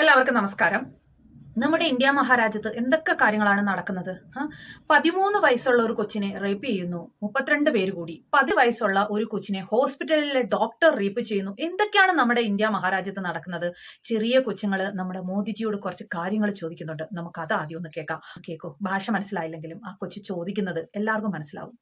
എല്ലാവർക്കും നമസ്കാരം. നമ്മുടെ ഇന്ത്യ മഹാരാജ്യത്ത് എന്തൊക്കെ കാര്യങ്ങളാണ് നടക്കുന്നത്? 13 വയസ്സുള്ള ഒരു കൊച്ചിനെ റേപ്പ് ചെയ്യുന്നു, 32 പേര് കൂടി. 10 വയസ്സുള്ള ഒരു കൊച്ചിനെ ഹോസ്പിറ്റലിലെ ഡോക്ടർ റേപ്പ് ചെയ്യുന്നു. എന്തൊക്കെയാണ് നമ്മുടെ ഇന്ത്യ മഹാരാജ്യത്ത് നടക്കുന്നത്? ചെറിയ കൊച്ചുങ്ങള് നമ്മുടെ മോദിജിയോട് കുറച്ച് കാര്യങ്ങൾ ചോദിക്കുന്നുണ്ട്. നമുക്ക് അത് ആദ്യം ഒന്ന് കേൾക്കൂ. ഭാഷ മനസ്സിലായില്ലെങ്കിലും ആ കൊച്ചു ചോദിക്കുന്നത് എല്ലാവർക്കും മനസ്സിലാവും.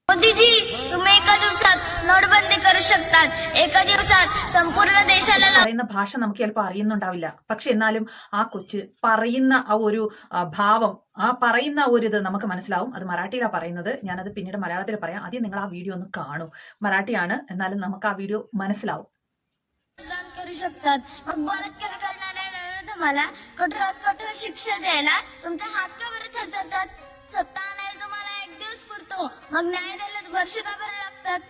मोदीजी, तुम्ही एका दिवसात नोटबंदी करू शकतात. एका दिवसात संपूर्ण देशाला പറയുന്ന ഭാഷ നമുക്ക് ചിലപ്പോൾ അറിയുന്നുണ്ടാവില്ല. പക്ഷെ എന്നാലും ആ കൊച്ച് പറയുന്ന ആ ഒരു ഭാവം, ആ പറയുന്ന ഒരു ഇത് നമുക്ക് മനസ്സിലാവും. അത് മറാഠിയിലാണ് പറയുന്നത്. ഞാനത് പിന്നീട് മലയാളത്തിൽ പറയാം. ആദ്യം നിങ്ങൾ ആ വീഡിയോ ഒന്ന് കാണൂ. മറാഠിയാണ്, എന്നാലും നമുക്ക് ആ വീഡിയോ മനസ്സിലാവും. करू शकतात. बलात्कार करणाऱ्या तुम्हाला कठोरात कठोर शिक्षा द्यायला तुमचे हात का बरं थरथरतात? सत्ता आणायला तुम्हाला एक दिवस पुरतो, मग न्याय द्यायला वर्ष का बरं लागतात?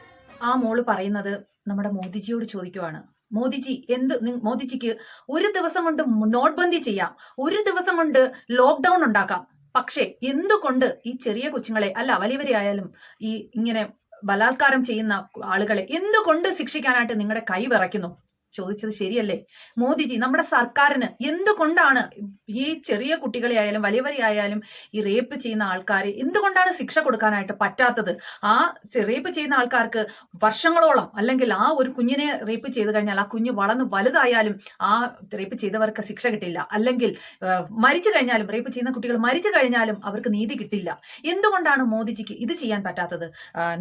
ആ മോള് പറയുന്നത് നമ്മുടെ മോദിജിയോട് ചോദിക്കുവാണ്. മോദിജിക്ക് ഒരു ദിവസം കൊണ്ട് നോട്ട് ബന്ദി ചെയ്യാം, ഒരു ദിവസം കൊണ്ട് ലോക്ക്ഡൌൺ ഉണ്ടാക്കാം. പക്ഷേ എന്തുകൊണ്ട് ഈ ചെറിയ കൊച്ചുങ്ങളെ, അല്ല വലിയവരെ ആയാലും, ഈ ഇങ്ങനെ ബലാത്കാരം ചെയ്യുന്ന ആളുകളെ എന്തുകൊണ്ട് ശിക്ഷിക്കാനായിട്ട് നിങ്ങളുടെ കൈ വിറയ്ക്കുന്നു? ചോദിച്ചത് ശരിയല്ലേ? മോദിജി, നമ്മുടെ സർക്കാരിന് എന്തുകൊണ്ടാണ് ഈ ചെറിയ കുട്ടികളെ ആയാലും വലിയവരെ ആയാലും ഈ റേപ്പ് ചെയ്യുന്ന ആൾക്കാരെ എന്തുകൊണ്ടാണ് ശിക്ഷ കൊടുക്കാനായിട്ട് പറ്റാത്തത്? ആ റേപ്പ് ചെയ്യുന്ന ആൾക്കാർക്ക് വർഷങ്ങളോളം, അല്ലെങ്കിൽ ആ ഒരു കുഞ്ഞിനെ റേപ്പ് ചെയ്ത് കഴിഞ്ഞാൽ ആ കുഞ്ഞ് വളർന്ന് വലുതായാലും ആ റേപ്പ് ചെയ്തവർക്ക് ശിക്ഷ കിട്ടില്ല. അല്ലെങ്കിൽ മരിച്ചു കഴിഞ്ഞാലും, റേപ്പ് ചെയ്യുന്ന കുട്ടികൾ മരിച്ചു കഴിഞ്ഞാലും അവർക്ക് നീതി കിട്ടില്ല. എന്തുകൊണ്ടാണ് മോദിജിക്ക് ഇത് ചെയ്യാൻ പറ്റാത്തത്?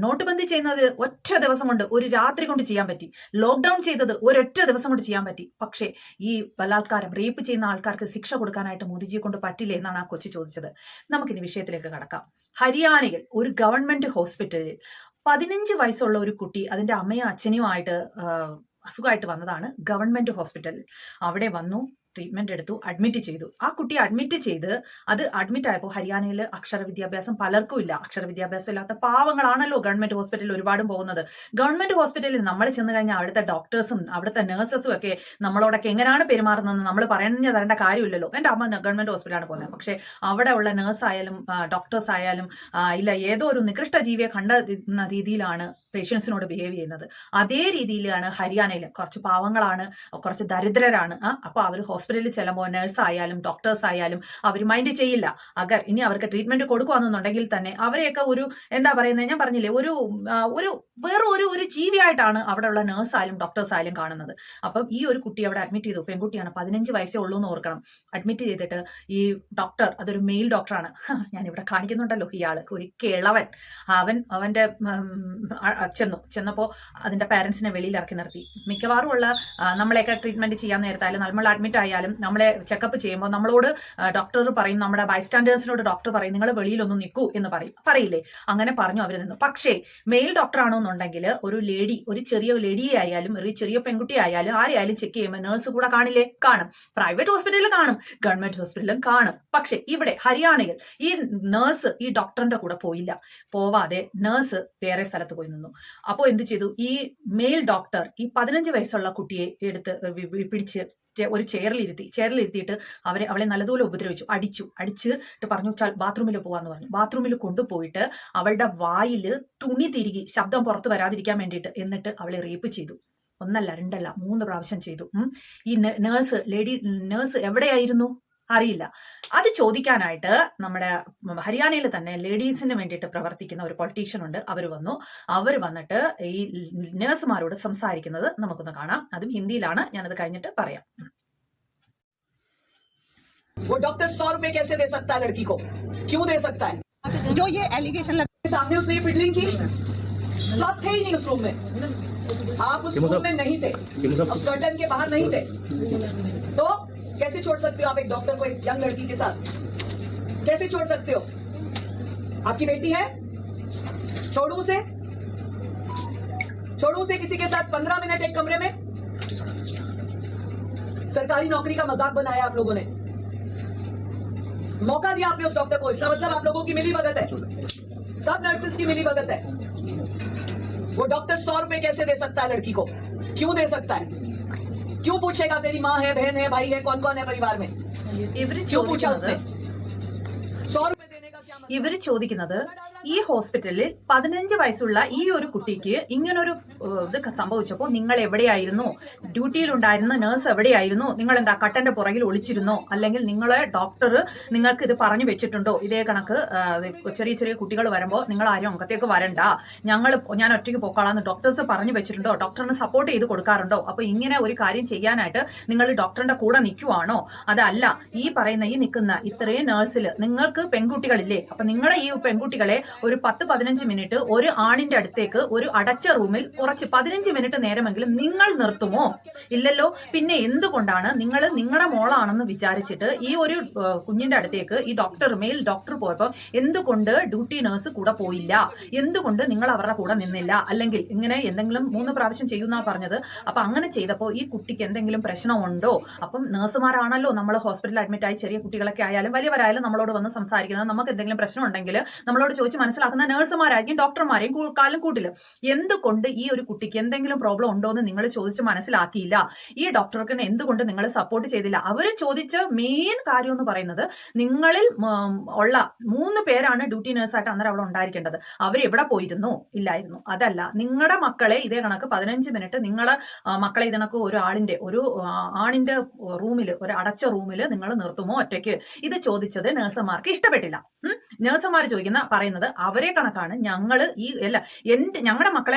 നോട്ട് ബന്ദി ചെയ്യുന്നത് ഒറ്റ ദിവസം കൊണ്ട്, ഒരു രാത്രി കൊണ്ട് ചെയ്യാൻ പറ്റി. ലോക്ക്ഡൌൺ ചെയ്തത് ഒരൊറ്റ ദിവസം കൊണ്ട് ചെയ്യാൻ പറ്റി. പക്ഷേ ഈ ബലാത്കാരം, റേപ്പ് ചെയ്യുന്ന ആൾക്കാർക്ക് ശിക്ഷ കൊടുക്കാനായിട്ട് മോദിജിയെ കൊണ്ട് പറ്റില്ലേ എന്നാണ് ആ കൊച്ചു ചോദിച്ചത്. നമുക്കിനി വിഷയത്തിലേക്ക് കടക്കാം. ഹരിയാനയിൽ ഒരു ഗവൺമെന്റ് ഹോസ്പിറ്റലിൽ 15 വയസ്സുള്ള ഒരു കുട്ടി അതിന്റെ അമ്മയും അച്ഛനുമായിട്ട് അസുഖമായിട്ട് വന്നതാണ്. ഗവൺമെന്റ് ഹോസ്പിറ്റലിൽ അവിടെ വന്നു, ട്രീറ്റ്മെന്റ് എടുത്തു, അഡ്മിറ്റ് ചെയ്തു. ആ കുട്ടി അഡ്മിറ്റ് ചെയ്ത് അത് അഡ്മിറ്റ് ആയപ്പോൾ ഹരിയാനയിൽ അക്ഷര വിദ്യാഭ്യാസം പലർക്കും ഇല്ല. അക്ഷര വിദ്യാഭ്യാസം ഇല്ലാത്ത പാവങ്ങളാണല്ലോ ഗവൺമെന്റ് ഹോസ്പിറ്റലിൽ ഒരുപാടും പോകുന്നത്. ഗവൺമെന്റ് ഹോസ്പിറ്റലിൽ നമ്മൾ ചെന്ന് കഴിഞ്ഞാൽ അവിടുത്തെ ഡോക്ടേഴ്സും അവിടുത്തെ നഴ്സസും ഒക്കെ നമ്മളോടൊക്കെ എങ്ങനെയാണ് പെരുമാറുന്നതെന്ന് നമ്മൾ പറഞ്ഞു തരേണ്ട കാര്യമില്ലല്ലോ. എൻ്റെ അമ്മ ഗവൺമെന്റ് ഹോസ്പിറ്റലാണ് പോകുന്നത്. പക്ഷേ അവിടെ ഉള്ള നേഴ്സ് ആയാലും ഡോക്ടേഴ്സ് ആയാലും ഇല്ല, ഏതോ ഒരു നികൃഷ്ട ജീവിയെ കണ്ടെന്ന രീതിയിലാണ് പേഷ്യൻസിനോട് ബിഹേവ് ചെയ്യുന്നത്. അതേ രീതിയിലാണ് ഹരിയാനയിൽ. കുറച്ച് പാവങ്ങളാണ്, കുറച്ച് ദരിദ്രരാണ്. അപ്പോൾ അവർ ഹോസ്പിറ്റലിൽ ചെല്ലുമ്പോൾ നേഴ്സ് ആയാലും ഡോക്ടേഴ്സ് ആയാലും അവർ മൈൻഡ് ചെയ്യില്ല. ഇനി അവർക്ക് ട്രീറ്റ്മെന്റ് കൊടുക്കുകയെന്നുണ്ടെങ്കിൽ തന്നെ അവരെയൊക്കെ ഒരു എന്താ പറയുന്നത്, ഞാൻ പറഞ്ഞില്ലേ, വേറെ ഒരു ജീവിയായിട്ടാണ് അവിടെ ഉള്ള നേഴ്സ് ആയാലും ഡോക്ടേഴ്സ് ആയാലും കാണുന്നത്. അപ്പം ഈ ഒരു കുട്ടി അവിടെ അഡ്മിറ്റ് ചെയ്തു. പെൺകുട്ടിയാണ്, 15 വയസ്സേ ഉള്ളൂ എന്ന് ഓർക്കണം. അഡ്മിറ്റ് ചെയ്തിട്ട് ഈ ഡോക്ടർ, അതൊരു മെയിൽ ഡോക്ടറാണ്, ഞാനിവിടെ കാണിക്കുന്നുണ്ടല്ലോ, ഇയാൾക്ക് ഒരു കിളവൻ, അവന്റെ ചെന്നപ്പോൾ അതിന്റെ പാരന്റ്സിനെ വെളിയിൽ ഇറക്കി നിർത്തി. മിക്കവാറും ഉള്ള നമ്മളെയൊക്കെ ട്രീറ്റ്മെന്റ് ചെയ്യാൻ നേരത്തായാലും നമ്മൾ അഡ്മിറ്റ് ആയാലും നമ്മളെ ചെക്കപ്പ് ചെയ്യുമ്പോൾ നമ്മളോട് ഡോക്ടർ പറയും, നമ്മുടെ ബൈസ്റ്റാൻഡേഴ്സിനോട് ഡോക്ടർ പറയും, നിങ്ങൾ വെളിയിലൊന്നും നിൽക്കൂ എന്ന് പറയില്ലേ? അങ്ങനെ പറഞ്ഞു അവർ നിന്ന്. പക്ഷേ മെയിൽ ഡോക്ടർ ആണെന്നുണ്ടെങ്കിൽ ഒരു ലേഡി, ഒരു ചെറിയ ലേഡിയെ ആയാലും ഒരു ചെറിയ പെൺകുട്ടി ആയാലും ആരെയായാലും ചെക്ക് ചെയ്യുമ്പോൾ നേഴ്സ് കൂടെ കാണില്ലേ? കാണും. പ്രൈവറ്റ് ഹോസ്പിറ്റലിൽ കാണും, ഗവൺമെന്റ് ഹോസ്പിറ്റലിലും കാണും. പക്ഷെ ഇവിടെ ഹരിയാനയിൽ ഈ നേഴ്സ് ഈ ഡോക്ടറിന്റെ കൂടെ പോവാതെ നേഴ്സ് വേറെ സ്ഥലത്ത് പോയി നിന്നു. അപ്പോൾ എന്ത് ചെയ്തു? ഈ മെയിൽ ഡോക്ടർ ഈ 15 വയസ്സുള്ള കുട്ടിയെ എടുത്ത് പിടിച്ച് ഒരു ചെയറിലിരുത്തിയിട്ട് അവളെ നല്ലതുപോലെ ഉപദ്രവിച്ചു, അടിച്ചിട്ട് പറഞ്ഞു, ബാത്റൂമിൽ പോവാന്ന് പറഞ്ഞു. ബാത്റൂമിൽ കൊണ്ടുപോയിട്ട് അവളുടെ വായിൽ തുണി തിരികെ ശബ്ദം പുറത്ത് വരാതിരിക്കാൻ വേണ്ടിയിട്ട്, എന്നിട്ട് അവളെ റേപ്പ് ചെയ്തു. 1 അല്ല 2 അല്ല 3 പ്രാവശ്യം ചെയ്തു. ഈ ലേഡി നേഴ്സ് എവിടെയായിരുന്നു അറിയില്ല. അത് ചോദിക്കാനായിട്ട് നമ്മുടെ ഹരിയാനയിൽ തന്നെ ലേഡീസിന് വേണ്ടിയിട്ട് പ്രവർത്തിക്കുന്ന ഒരു പൊളിറ്റീഷ്യൻ ഉണ്ട്. അവർ വന്നിട്ട് ഈ നഴ്സുമാരോട് സംസാരിക്കുന്നത് നമുക്കൊന്ന് കാണാം. അതും ഹിന്ദിയിലാണ്, ഞാനത് കഴിഞ്ഞിട്ട് പറയാം. वो डॉक्टर 100 रुपए कैसे दे सकता है लड़की को? क्यों दे सकता है? जो ये एलिगेशन सामने उसने फिडलिंग की तो आप थे ही नहीं उस रूम में, आप उस रूम में नहीं थे, उस कर्टन के बाहर नहीं थे, तो कैसे छोड़ सकते हो आप एक डॉक्टर को एक यंग लड़की के साथ? कैसे छोड़ सकते हो? आपकी बेटी है, छोड़ू उसे किसी के साथ 15 मिनट एक कमरे में? सरकारी नौकरी का मजाक बनाया आप लोगों ने, मौका दिया आपने उस डॉक्टर को। इसका मतलब आप लोगों की मिली भगत है, सब नर्सेस की मिली भगत है। वो डॉक्टर 100 रुपए कैसे दे सकता है लड़की को? क्यों दे सकता है? क्यों पूछेगा तेरी माँ है, बहन है, भाई है, कौन कौन है परिवार में? क्यों पूछा उसने? 100 रुपए देने का क्या ഇവര് ചോദിക്കുന്നത് ഈ ഹോസ്പിറ്റലിൽ 15 വയസ്സുള്ള ഈ ഒരു കുട്ടിക്ക് ഇങ്ങനൊരു ഇത് സംഭവിച്ചപ്പോൾ നിങ്ങൾ എവിടെയായിരുന്നു, ഡ്യൂട്ടിയിലുണ്ടായിരുന്ന നഴ്സ് എവിടെയായിരുന്നു, നിങ്ങൾ എന്താ കട്ടന്റെ പുറകിൽ ഒളിച്ചിരുന്നോ, അല്ലെങ്കിൽ നിങ്ങളെ ഡോക്ടർ നിങ്ങൾക്ക് ഇത് പറഞ്ഞു വെച്ചിട്ടുണ്ടോ, ഇതേ കണക്ക് ചെറിയ ചെറിയ കുട്ടികൾ വരുമ്പോൾ നിങ്ങൾ ആരും അങ്കത്തേക്ക് വരണ്ട, ഞാൻ ഒറ്റയ്ക്ക് പോക്കാളാന്ന് ഡോക്ടേഴ്സ് പറഞ്ഞു വെച്ചിട്ടുണ്ടോ, ഡോക്ടറിന് സപ്പോർട്ട് ചെയ്ത് കൊടുക്കാറുണ്ടോ, അപ്പൊ ഇങ്ങനെ ഒരു കാര്യം ചെയ്യാനായിട്ട് നിങ്ങൾ ഡോക്ടറിന്റെ കൂടെ നിൽക്കുവാണോ, അതല്ല ഈ പറയുന്ന ഈ നിൽക്കുന്ന ഇത്രയും നഴ്സിൽ നിങ്ങൾക്ക് പെൺകുട്ടികളില്ലേ, അപ്പൊ നിങ്ങളെ ഈ പെൺകുട്ടികളെ ഒരു 10-15 മിനിറ്റ് ഒരു ആണിന്റെ അടുത്തേക്ക് ഒരു അടച്ച റൂമിൽ കുറച്ച് 15 മിനിറ്റ് നേരമെങ്കിലും നിങ്ങൾ നിർത്തുമോ? ഇല്ലല്ലോ. പിന്നെ എന്തുകൊണ്ടാണ് നിങ്ങൾ നിങ്ങളുടെ മോളാണെന്ന് വിചാരിച്ചിട്ട് ഈ ഒരു കുഞ്ഞിന്റെ അടുത്തേക്ക് ഈ മെയിൽ ഡോക്ടർ പോയപ്പോൾ എന്തുകൊണ്ട് ഡ്യൂട്ടി നഴ്സ് കൂടെ പോയില്ല, എന്തുകൊണ്ട് നിങ്ങൾ അവരുടെ കൂടെ നിന്നില്ല, അല്ലെങ്കിൽ ഇങ്ങനെ എന്തെങ്കിലും 3 പ്രാവശ്യം ചെയ്യുന്ന പറഞ്ഞത്. അപ്പൊ അങ്ങനെ ചെയ്തപ്പോൾ ഈ കുട്ടിക്ക് എന്തെങ്കിലും പ്രശ്നമുണ്ടോ? അപ്പം നഴ്സുമാരാണല്ലോ നമ്മൾ ഹോസ്പിറ്റലിൽ അഡ്മിറ്റ് ആയി ചെറിയ കുട്ടികളൊക്കെ ആയാലും വലിയവരായാലും നമ്മളോട് വന്ന് സംസാരിക്കുന്നത്, നമുക്ക് എന്തെങ്കിലും പ്രശ്നം ഉണ്ടെങ്കിൽ നമ്മളോട് ചോദിച്ച് മനസ്സിലാക്കുന്ന നഴ്സുമാരായിരിക്കും ഡോക്ടർമാരെയും കാലും കൂട്ടില്. എന്തുകൊണ്ട് ഈ ഒരു കുട്ടിക്ക് എന്തെങ്കിലും പ്രോബ്ലം ഉണ്ടോ എന്ന് നിങ്ങൾ ചോദിച്ച് മനസ്സിലാക്കിയില്ല? ഈ ഡോക്ടർക്ക് എന്തുകൊണ്ട് നിങ്ങൾ സപ്പോർട്ട് ചെയ്തില്ല? അവര് ചോദിച്ച മെയിൻ കാര്യം എന്ന് പറയുന്നത് നിങ്ങളിൽ ഉള്ള 3 പേരാണ് ഡ്യൂട്ടി നഴ്സായിട്ട് അന്നേരം അവിടെ ഉണ്ടായിരിക്കേണ്ടത്. അവർ എവിടെ പോയിരുന്നു? ഇല്ലായിരുന്നു. അതല്ല, നിങ്ങളുടെ മക്കളെ ഇതേ കണക്ക് 15 മിനിറ്റ് നിങ്ങളുടെ മക്കളെ ഇതിനൊക്കെ ഒരു ആണിന്റെ റൂമിൽ, ഒരു അടച്ച റൂമിൽ നിങ്ങൾ നിർത്തുമോ ഒറ്റയ്ക്ക്? ഇത് ചോദിച്ചത് നഴ്സുമാർക്ക് ഇഷ്ടപ്പെട്ടില്ല. നഴ്സുമാർ പറയുന്നത് അവരെ കണക്കാണ് ഞങ്ങള് ഞങ്ങളുടെ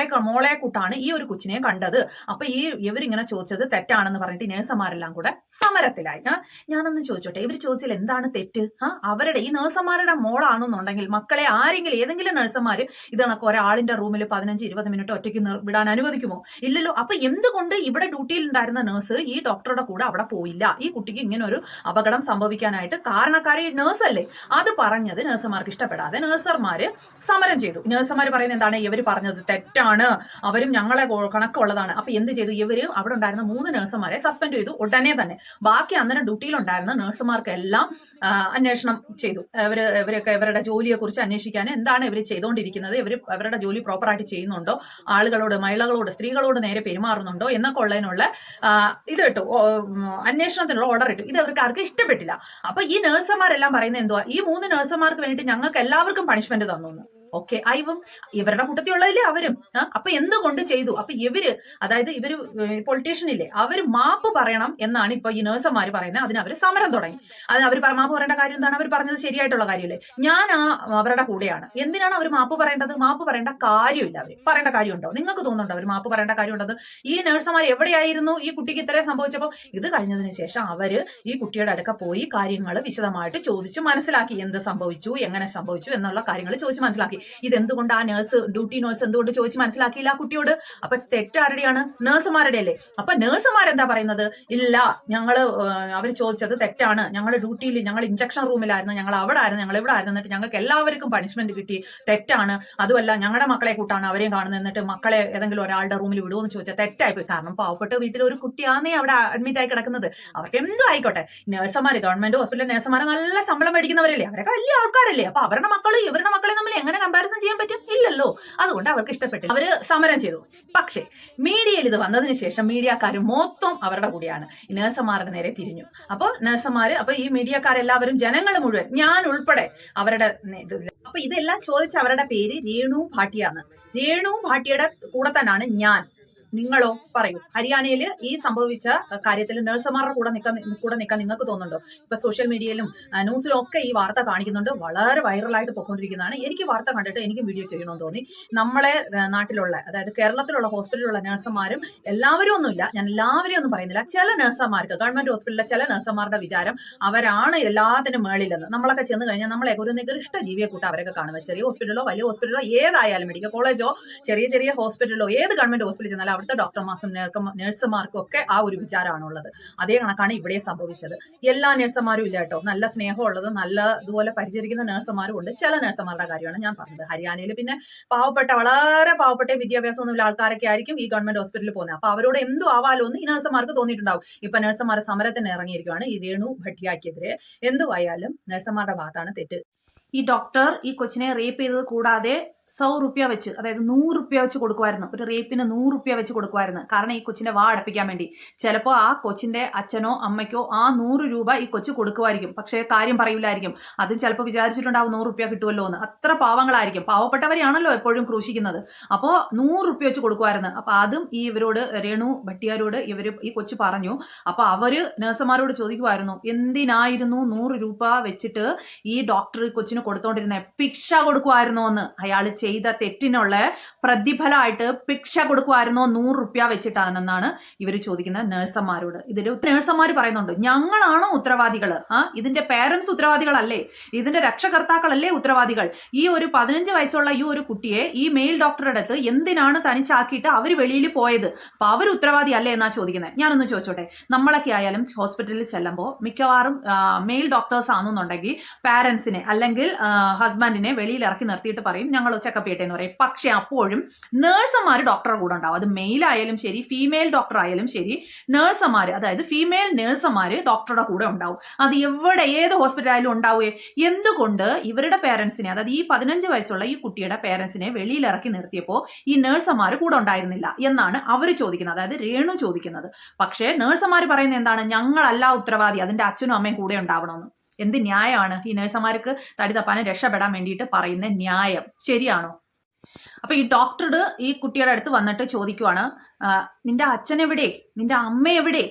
മോളെ കൂട്ടാണ് ഈ ഒരു കൊച്ചിനെ കണ്ടത്. അപ്പൊ ഇവരിങ്ങനെ ചോദിച്ചത് തെറ്റാണെന്ന് പറഞ്ഞിട്ട് നഴ്സുമാരെല്ലാം കൂടെ സമരത്തിലായി. ഞാനൊന്നും ചോദിച്ചോട്ടെ, ഇവർ ചോദിച്ചാൽ എന്താണ് തെറ്റ്? അവരുടെ ഈ നഴ്സുമാരുടെ മോളാണെന്നുണ്ടെങ്കിൽ മക്കളെ ആരെങ്കിലും ഏതെങ്കിലും നഴ്സുമാര് ഇതണക്ക് ഒരാളിന്റെ റൂമിൽ 15-20 മിനിറ്റ് ഒറ്റയ്ക്ക് വിടാൻ അനുവദിക്കുമോ? ഇല്ലല്ലോ. അപ്പൊ എന്തുകൊണ്ട് ഇവിടെ ഡ്യൂട്ടിയിൽ ഉണ്ടായിരുന്ന നഴ്സ് ഈ ഡോക്ടറുടെ കൂടെ അവിടെ പോയില്ല? ഈ കുട്ടിക്ക് ഇങ്ങനെ ഒരു അപകടം സംഭവിക്കാനായിട്ട് കാരണക്കാരെ നഴ്സ് അല്ലേ? അത് പറഞ്ഞത് നഴ്സുമാർക്ക് ഇഷ്ടപ്പെടാതെ നഴ്സർമാര് സമരം ചെയ്തു. നഴ്സുമാർ പറയുന്നത് എന്താണ്? ഇവർ പറഞ്ഞത് തെറ്റാണ്, അവരും ഞങ്ങളെ കണക്കുള്ളതാണ്. അപ്പൊ എന്ത് ചെയ്തു? ഇവര് അവിടെ ഉണ്ടായിരുന്ന 3 നഴ്സുമാരെ സസ്പെൻഡ് ചെയ്തു ഉടനെ തന്നെ. ബാക്കി അന്നേരം ഡ്യൂട്ടിയിലുണ്ടായിരുന്ന നഴ്സുമാർക്കെല്ലാം അന്വേഷണം ചെയ്തു. ഇവരൊക്കെ ഇവരുടെ ജോലിയെ കുറിച്ച് അന്വേഷിക്കാൻ എന്താണ് ഇവർ ചെയ്തുകൊണ്ടിരിക്കുന്നത്, അവരുടെ ജോലി പ്രോപ്പറായിട്ട് ചെയ്യുന്നുണ്ടോ, മഹിളകളോട് സ്ത്രീകളോട് നേരെ പെരുമാറുന്നുണ്ടോ എന്നൊക്കെ ഉള്ളതിനുള്ള ഇത് ഇട്ടു, അന്വേഷണത്തിനുള്ള ഓർഡർ ഇട്ടു. ഇത് അവർക്ക് ആർക്കും ഇഷ്ടപ്പെട്ടില്ല. അപ്പൊ ഈ നഴ്സുമാരെല്ലാം പറയുന്നത് എന്തുവാ? ഈ 3 നഴ്സുമാർക്ക് വേണ്ടിയിട്ട് ഞങ്ങൾക്ക് എല്ലാവർക്കും പണിഷ്മെന്റ് തന്നു. ഓക്കെ, ഇവരുടെ കൂട്ടത്തിലുള്ളതില്ലേ അവരും. അപ്പൊ എന്തുകൊണ്ട് ചെയ്തു? അപ്പൊ അതായത് ഇവര് പൊളിറ്റീഷ്യൻ ഇല്ലേ, അവര് മാപ്പ് പറയണം എന്നാണ് ഇപ്പൊ ഈ നഴ്സുമാര് പറയുന്നത്. അതിന് അവര് സമരം തുടങ്ങി. അത് അവർ മാപ്പ് പറയേണ്ട കാര്യം എന്താണ്? അവർ പറഞ്ഞത് ശരിയായിട്ടുള്ള കാര്യമല്ലേ? ഞാൻ അവരുടെ കൂടെയാണ്. എന്തിനാണ് അവർ മാപ്പ് പറയേണ്ടത്? മാപ്പ് പറയേണ്ട കാര്യമില്ല. അവർ പറയേണ്ട കാര്യമുണ്ടോ? നിങ്ങൾക്ക് തോന്നുന്നുണ്ടോ അവർ മാപ്പ് പറയേണ്ട കാര്യമുണ്ടത്? ഈ നഴ്സുമാർ എവിടെയായിരുന്നു ഈ കുട്ടിക്ക് ഇത്രയും സംഭവിച്ചപ്പോൾ? ഇത് കഴിഞ്ഞതിന് ശേഷം അവര് ഈ കുട്ടിയുടെ അടുക്ക പോയി കാര്യങ്ങൾ വിശദമായിട്ട് ചോദിച്ച് മനസ്സിലാക്കി, എന്ത് സംഭവിച്ചു, എങ്ങനെ സംഭവിച്ചു എന്നുള്ള കാര്യങ്ങൾ ചോദിച്ച് മനസ്സിലാക്കി. ഇതെന്തുകൊണ്ട് ആ ഡ്യൂട്ടി നഴ്സ് എന്തുകൊണ്ട് ചോദിച്ച് മനസ്സിലാക്കിയില്ല ആ കുട്ടിയോട്? അപ്പൊ തെറ്റാരുടെയാണ്? നഴ്സുമാരുടെ അല്ലേ? അപ്പൊ നഴ്സുമാരെന്താ പറയുന്നത്? ഇല്ല, അവർ ചോദിച്ചത് തെറ്റാണ്, ഞങ്ങൾ ഡ്യൂട്ടിയിൽ, ഞങ്ങൾ ഇഞ്ചക്ഷൻ റൂമിലായിരുന്നു, ഞങ്ങൾ അവിടെ ആയിരുന്നു, ഞങ്ങൾ ഇവിടെ ആയിരുന്നു, എന്നിട്ട് ഞങ്ങൾക്ക് എല്ലാവർക്കും പണിഷ്മെന്റ് കിട്ടി, തെറ്റാണ്. അതുമല്ല, ഞങ്ങളുടെ മക്കളെ കൂട്ടാണ് അവരെയും കാണുന്നത്, എന്നിട്ട് മക്കളെ ഏതെങ്കിലും ഒരാളുടെ റൂമിൽ വിടുമെന്ന് ചോദിച്ചാൽ തെറ്റായിപ്പോയി. കാരണം പാവപ്പെട്ട വീട്ടിൽ ഒരു കുട്ടിയാണേ അവിടെ അഡ്മിറ്റ് ആയി കിടക്കുന്നത്. അവർക്ക് എന്തോ ആയിക്കോട്ടെ, നഴ്സുമാര് ഗവൺമെന്റ് ഹോസ്പിറ്റലിലെ നഴ്സുമാരെ നല്ല ശമ്പളം മേടിക്കുന്നവരല്ലേ, അവരൊക്കെ വലിയ ആൾക്കാരല്ലേ. അപ്പൊ അവരുടെ മക്കളും ഇവരുടെ മക്കളെ തമ്മിൽ എങ്ങനെ കമ്പാരിസൺ ചെയ്യാൻ പറ്റും? ഇല്ലല്ലോ. അതുകൊണ്ട് അവർക്ക് ഇഷ്ടപ്പെട്ടില്ല, അവര് സമരം ചെയ്തു. പക്ഷേ മീഡിയയിൽ ഇത് വന്നതിന് ശേഷം മീഡിയക്കാർ മൊത്തം അവരുടെ കൂടെയാണ്. നഴ്സുമാരുടെ നേരെ തിരിഞ്ഞു. അപ്പൊ ഈ മീഡിയക്കാരെല്ലാവരും, ജനങ്ങൾ മുഴുവൻ, ഞാൻ ഉൾപ്പെടെ അവരുടെ അപ്പൊ ഇതെല്ലാം ചോദിച്ച അവരുടെ പേര് രേണു ഭാട്ടിയാണ്. രേണു ഭാട്ടിയുടെ കൂടെ തന്നെയാണ് ഞാൻ. നിങ്ങളോ? പറയൂ. ഹരിയാനയിൽ ഈ സംഭവിച്ച കാര്യത്തിൽ നഴ്സുമാരുടെ കൂടെ നിൽക്കാൻ നിങ്ങൾക്ക് തോന്നുന്നുണ്ടോ? ഇപ്പൊ സോഷ്യൽ മീഡിയയിലും ന്യൂസിലും ഒക്കെ ഈ വാർത്ത കാണിക്കുന്നുണ്ട്. വളരെ വൈറലായിട്ട് പോയിക്കൊണ്ടിരിക്കുന്നതാണ്. എനിക്ക് വാർത്ത കണ്ടിട്ട് എനിക്കും വീഡിയോ ചെയ്യണമെന്ന് തോന്നി. നമ്മളെ നാട്ടിലുള്ള, അതായത് കേരളത്തിലുള്ള ഹോസ്പിറ്റലിലുള്ള നഴ്സുമാരും എല്ലാവരും ഒന്നുമില്ല, ഞാൻ എല്ലാവരെയും ഒന്നും പറയുന്നില്ല, ചില നഴ്സുമാർക്ക്, ഗവൺമെന്റ് ഹോസ്പിറ്റലിലെ ചില നഴ്സുമാരുടെ വിചാരം അവരാണ് എല്ലാത്തിനും മേളിലെന്ന്. നമ്മളൊക്കെ ചെന്ന് കഴിഞ്ഞാൽ നമ്മളെ ഒരു നികൃഷ്ട ജീവിയെ കൂട്ടം അവരൊക്കെ കാണുന്നത്. ചെറിയ ഹോസ്പിറ്റലോ വലിയ ഹോസ്പിറ്റലോ ഏതായാലും, മെഡിക്കൽ കോളേജോ ചെറിയ ഹോസ്പിറ്റലോ ഏത് ഗവൺമെന്റ് ഹോസ്പിറ്റലിൽ ചെന്നാലും അവിടുത്തെ ഡോക്ടർമാർക്കും നഴ്സുമാർക്കും ഒക്കെ ആ ഒരു വിചാരമാണുള്ളത്. അതേ കണക്കാണ് ഇവിടെ സംഭവിച്ചത്. എല്ലാ നഴ്സുമാരും ഇല്ല കേട്ടോ, നല്ല സ്നേഹമുള്ളത്, നല്ല ഇതുപോലെ പരിചരിക്കുന്ന നഴ്സുമാരും ഉണ്ട്. ചില നഴ്സുമാരുടെ കാര്യമാണ് ഞാൻ പറഞ്ഞത്. ഹരിയാനയിൽ പിന്നെ വളരെ പാവപ്പെട്ട വിദ്യാഭ്യാസമൊന്നുമില്ല ആൾക്കാരൊക്കെ ആയിരിക്കും ഈ ഗവൺമെന്റ് ഹോസ്പിറ്റലിൽ പോകുന്നത്. അപ്പൊ അവരോട് എന്തു ആവാലോ എന്ന് ഈ നഴ്സുമാർക്ക് തോന്നിയിട്ടുണ്ടാവും. ഇപ്പൊ നഴ്സുമാർ സമരത്തിന് ഇറങ്ങിയിരിക്കുകയാണ് ഈ രേണു ഭട്ടിയാക്കെതിരെ. എന്തുവായാലും നഴ്സുമാരുടെ ഭാഗത്താണ് തെറ്റ്. ഈ ഡോക്ടർ ഈ കൊച്ചിനെ റേപ്പ് ചെയ്തത് കൂടാതെ 100 വെച്ച്, അതായത് 100 വെച്ച് കൊടുക്കുമായിരുന്നു. ഒരു റേപ്പിന് 100 വെച്ച് കൊടുക്കുമായിരുന്നു. കാരണം ഈ കൊച്ചിന്റെ വാ അടപ്പിക്കാൻ വേണ്ടി. ചിലപ്പോൾ ആ കൊച്ചിന്റെ അച്ഛനോ അമ്മയ്ക്കോ ആ 100 രൂപ ഈ കൊച്ചു കൊടുക്കുമായിരിക്കും. പക്ഷേ കാര്യം പറയില്ലായിരിക്കും. അതും ചിലപ്പോൾ വിചാരിച്ചിട്ടുണ്ടാവും 100 കിട്ടുമല്ലോ എന്ന്. അത്ര പാവങ്ങളായിരിക്കും. പാവപ്പെട്ടവരെയാണല്ലോ എപ്പോഴും ക്രൂശിക്കുന്നത്. അപ്പോൾ 100 വെച്ച് കൊടുക്കുമായിരുന്നു. അപ്പോൾ അതും ഈ ഇവരോട്, രേണു ഭട്ടിയാരോട് ഈ കൊച്ചു പറഞ്ഞു. അപ്പോൾ അവര് നഴ്സുമാരോട് ചോദിക്കുമായിരുന്നു, എന്തിനായിരുന്നു 100 രൂപ വെച്ചിട്ട് ഈ ഡോക്ടർ കൊച്ചിന് കൊടുത്തോണ്ടിരുന്നത്? ഭിക്ഷ കൊടുക്കുമായിരുന്നോ എന്ന്. അയാൾ ചെയ്ത തെറ്റിനുള്ള പ്രതിഫലമായിട്ട് ഭിക്ഷ കൊടുക്കുമായിരുന്നോ 100 വെച്ചിട്ടാണെന്നാണ് ഇവർ ചോദിക്കുന്നത് നഴ്സന്മാരോട്. ഇതിൽ നഴ്സന്മാർ പറയുന്നുണ്ട്, ഞങ്ങളാണോ ഉത്തരവാദികൾ? ഇതിന്റെ പേരൻസ് ഉത്തരവാദികളല്ലേ? ഇതിന്റെ രക്ഷകർത്താക്കളല്ലേ ഉത്തരവാദികൾ? ഈ ഒരു 15 വയസ്സുള്ള ഈ ഒരു കുട്ടിയെ ഈ മെയിൽ ഡോക്ടറുടെ അടുത്ത് എന്തിനാണ് തനിച്ചാക്കിയിട്ട് അവർ വെളിയിൽ പോയത്? അപ്പൊ അവർ ഉത്തരവാദി അല്ലേ എന്നാ ചോദിക്കുന്നത്. ഞാനൊന്ന് ചോദിച്ചോട്ടെ, നമ്മളൊക്കെ ആയാലും ഹോസ്പിറ്റലിൽ ചെല്ലുമ്പോൾ മിക്കവാറും മെയിൽ ഡോക്ടേഴ്സ് ആണെന്നുണ്ടെങ്കിൽ പാരൻസിനെ അല്ലെങ്കിൽ ഹസ്ബൻഡിനെ വെളിയിൽ ഇറക്കി നിർത്തിയിട്ട് പറയും, ഞങ്ങൾ ചെക്കപ്പ് ചെയ്യട്ടെ എന്ന് പറയും. പക്ഷെ അപ്പോഴും നേഴ്സുമാർ ഡോക്ടറുടെ കൂടെ ഉണ്ടാവും. അത് മെയിൽ ആയാലും ശരി, ഫീമെയിൽ ഡോക്ടർ ആയാലും ശരി, നേഴ്സുമാർ, അതായത് ഫീമെയിൽ നേഴ്സുമാർ ഡോക്ടറുടെ കൂടെ ഉണ്ടാവും. അത് എവിടെ ഏത് ഹോസ്പിറ്റലായാലും ഉണ്ടാവുകയെ. എന്തുകൊണ്ട് ഇവരുടെ പേരൻസിനെ, അതായത് ഈ 15 വയസ്സുള്ള ഈ കുട്ടിയുടെ പേരൻസിനെ വെളിയിൽ ഇറക്കി നിർത്തിയപ്പോൾ ഈ നേഴ്സുമാർ കൂടെ ഉണ്ടായിരുന്നില്ല എന്നാണ് അവർ ചോദിക്കുന്നത്, അതായത് രേണു ചോദിക്കുന്നത്. പക്ഷേ നേഴ്സുമാർ പറയുന്നത് എന്താണ്? ഞങ്ങളല്ല ഉത്തരവാദി, അതിന്റെ അച്ഛനും അമ്മയും കൂടെ ഉണ്ടാവണമെന്ന്. എന്ത് ന്യായമാണ് ഈ നേഴ്സുമാർക്ക് തടി തപ്പാനെ രക്ഷപ്പെടാൻ വേണ്ടിയിട്ട് പറയുന്ന ന്യായം? ശരിയാണോ? അപ്പൊ ഈ ഡോക്ടർ ഈ കുട്ടിയുടെ അടുത്ത് വന്നിട്ട് ചോദിക്കുവാണ്, നിന്റെ അച്ഛൻ എവിടെ? നിന്റെ അമ്മ എവിടെ?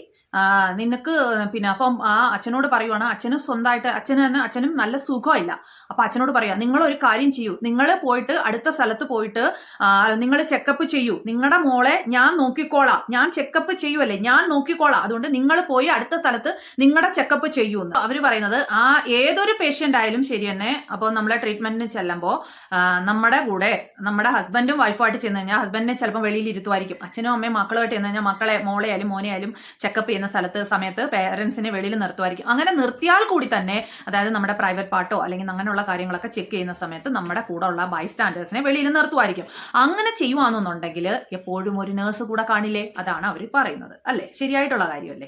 നിനക്ക് പിന്നെ അപ്പം ആ അച്ഛനോട് പറയുവാണ്, അച്ഛനും സ്വന്തമായിട്ട് അച്ഛനും നല്ല സുഖമില്ല. അപ്പൊ അച്ഛനോട് പറയാ, നിങ്ങൾ ഒരു കാര്യം ചെയ്യൂ, നിങ്ങൾ പോയിട്ട് അടുത്ത സ്ഥലത്ത് പോയിട്ട് നിങ്ങൾ ചെക്കപ്പ് ചെയ്യൂ, നിങ്ങളുടെ മോളെ ഞാൻ നോക്കിക്കോളാം, ഞാൻ ചെക്കപ്പ് ചെയ്യുമല്ലേ, ഞാൻ നോക്കിക്കോളാം, അതുകൊണ്ട് നിങ്ങൾ പോയി അടുത്ത സ്ഥലത്ത് നിങ്ങളുടെ ചെക്കപ്പ് ചെയ്യൂ എന്ന് അവര് പറയുന്നത്. ആ ഏതൊരു പേഷ്യന്റ് ആയാലും ശരി തന്നെ, അപ്പോൾ നമ്മളെ ട്രീറ്റ്മെന്റിന് ചെല്ലുമ്പോൾ നമ്മുടെ കൂടെ നമ്മുടെ ഹസ്ബൻഡും വൈഫുമായിട്ട് ചെന്ന് കഴിഞ്ഞാൽ ഹസ്ബൻഡിനെ ചിലപ്പോൾ വെളിയിൽ ഇരുത്തുമായിരിക്കും. അച്ഛനും അമ്മയും മക്കളുമായിട്ട് ചെന്ന് കഴിഞ്ഞാൽ മക്കളെ, മോളെ ആയാലും മോനെ ആയാലും ചെക്കപ്പ് ചെയ്യുന്ന സമയത്ത് പേരൻസിനെ വെളിയിൽ നിർത്തുമായിരിക്കും. അങ്ങനെ നിർത്തിയാൽ കൂടി തന്നെ, അതായത് നമ്മുടെ പ്രൈവറ്റ് പാർട്ടോ അല്ലെങ്കിൽ അങ്ങനെയുള്ള കാര്യങ്ങളൊക്കെ ചെക്ക് ചെയ്യുന്ന സമയത്ത് നമ്മുടെ കൂടെ ഉള്ള ബൈസ്റ്റാൻഡേഴ്സിനെ വെളിയിൽ നിർത്തുമായിരിക്കും. അങ്ങനെ ചെയ്യുവാണെന്നുണ്ടെങ്കിൽ എപ്പോഴും ഒരു നേഴ്സ് കൂടെ കാണില്ലേ? അതാണ് അവർ പറയുന്നത്. അല്ലേ? ശരിയായിട്ടുള്ള കാര്യമല്ലേ?